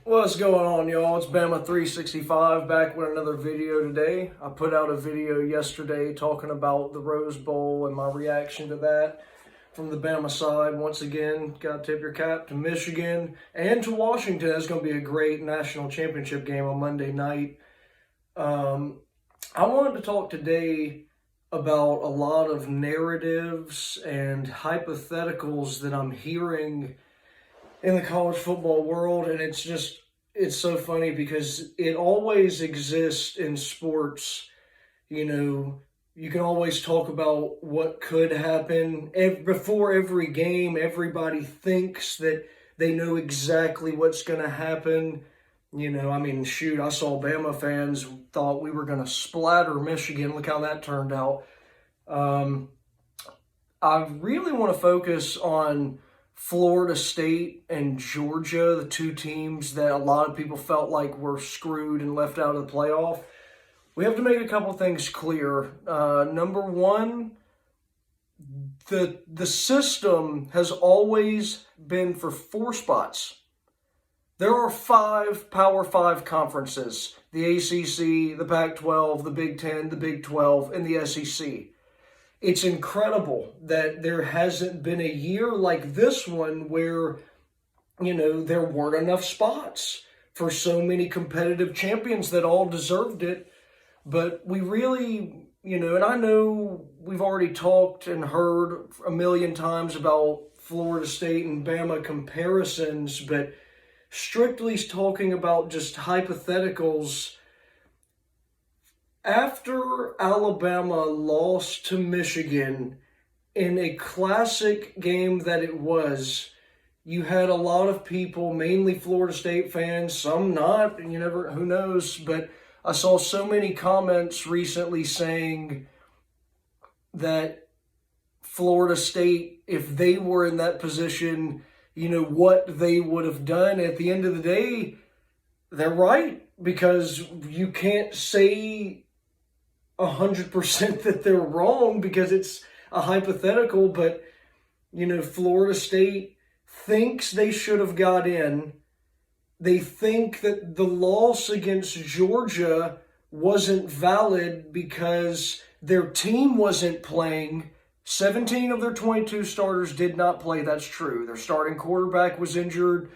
What's going on, y'all? It's Bama 365 back with another video today. I put out a video yesterday talking about the Rose Bowl and my reaction to that from the Bama side. Once again, got to tip your cap to Michigan and to Washington. It's going to be a great national championship game on Monday night. I wanted to talk today about a lot of narratives and hypotheticals that I'm hearing in the college football world, and it's so funny because it always exists in sports. You can always talk about what could happen. Before every game, everybody thinks that they know exactly what's going to happen. I saw Bama fans thought we were going to splatter Michigan. Look how that turned out. I really want to focus on Florida State and Georgia, the two teams that a lot of people felt like were screwed and left out of the playoff. We have to make a couple things clear. Number one, the system has always been for 4 spots. There are 5 Power 5 conferences: the ACC, the Pac-12, the Big Ten, the Big 12, and the SEC. It's incredible that there hasn't been a year like this one where, there weren't enough spots for so many competitive champions that all deserved it. But we really, and I know we've already talked and heard a million times about Florida State and Bama comparisons, but strictly talking about just hypotheticals, after Alabama lost to Michigan in a classic game that it was, you had a lot of people, mainly Florida State fans, some not, who knows, but I saw so many comments recently saying that Florida State, if they were in that position, what they would have done. At the end of the day, they're right, because you can't say 100% that they're wrong because it's a hypothetical. But Florida State thinks they should have got in. They think that the loss against Georgia wasn't valid because their team wasn't playing. 17 of their 22 starters did not play. That's true. Their starting quarterback was injured.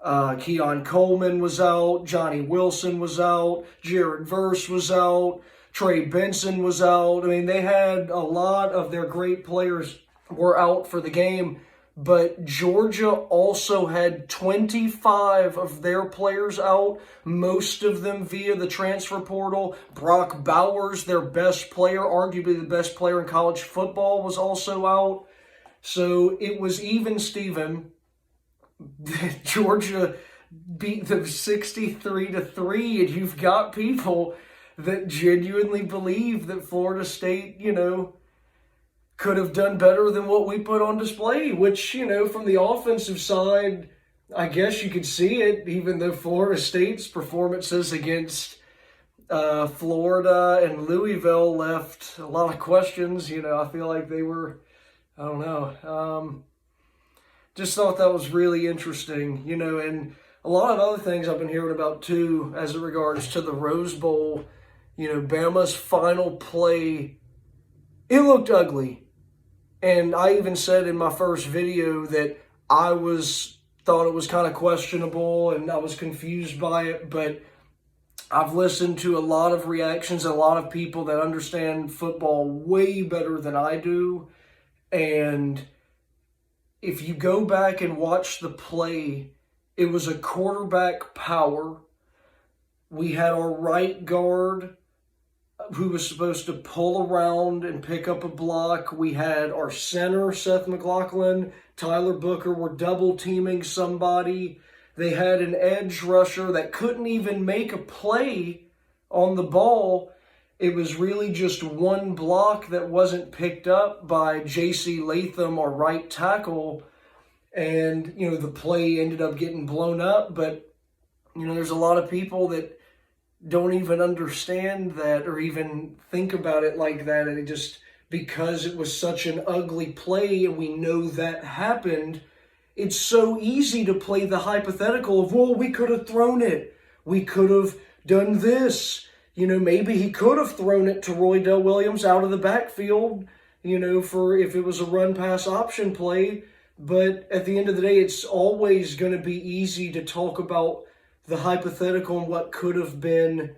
Keon Coleman was out. Johnny Wilson was out. Jared Verse was out. Trey Benson was out. They had a lot of their great players were out for the game. But Georgia also had 25 of their players out, most of them via the transfer portal. Brock Bowers, their best player, arguably the best player in college football, was also out. So it was even Steven. Georgia beat them 63-3, and you've got people that genuinely believe that Florida State, could have done better than what we put on display, which, from the offensive side, I guess you could see it, even though Florida State's performances against Florida and Louisville left a lot of questions. I feel like they were, I don't know, just thought that was really interesting, and a lot of other things I've been hearing about too as it regards to the Rose Bowl. Bama's final play, it looked ugly. And I even said in my first video that I thought it was kind of questionable and I was confused by it, but I've listened to a lot of reactions, a lot of people that understand football way better than I do. And if you go back and watch the play, it was a quarterback power. We had our right guard who was supposed to pull around and pick up a block. We had our center, Seth McLaughlin, Tyler Booker, were double teaming somebody. They had an edge rusher that couldn't even make a play on the ball. It was really just one block that wasn't picked up by J.C. Latham, our right tackle. And, the play ended up getting blown up. But, there's a lot of people that don't even understand that or even think about it like that. And it just, because it was such an ugly play and we know that happened, it's so easy to play the hypothetical of, well, we could have thrown it. We could have done this. Maybe he could have thrown it to Roy Dell Williams out of the backfield, for if it was a run pass option play. But at the end of the day, it's always going to be easy to talk about the hypothetical and what could have been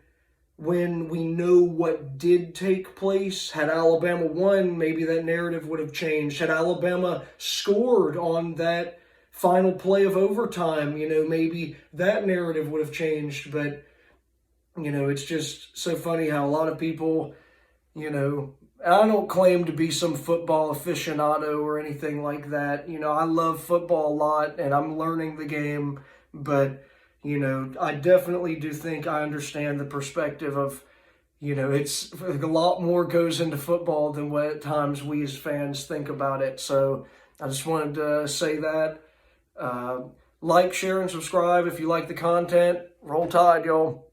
when we know what did take place. Had Alabama won, maybe that narrative would have changed. Had Alabama scored on that final play of overtime, maybe that narrative would have changed. But, it's just so funny how a lot of people, I don't claim to be some football aficionado or anything like that. I love football a lot and I'm learning the game, but I definitely do think I understand the perspective of, it's a lot more goes into football than what at times we as fans think about it. So I just wanted to say that. Like, share, and subscribe if you like the content. Roll Tide, y'all.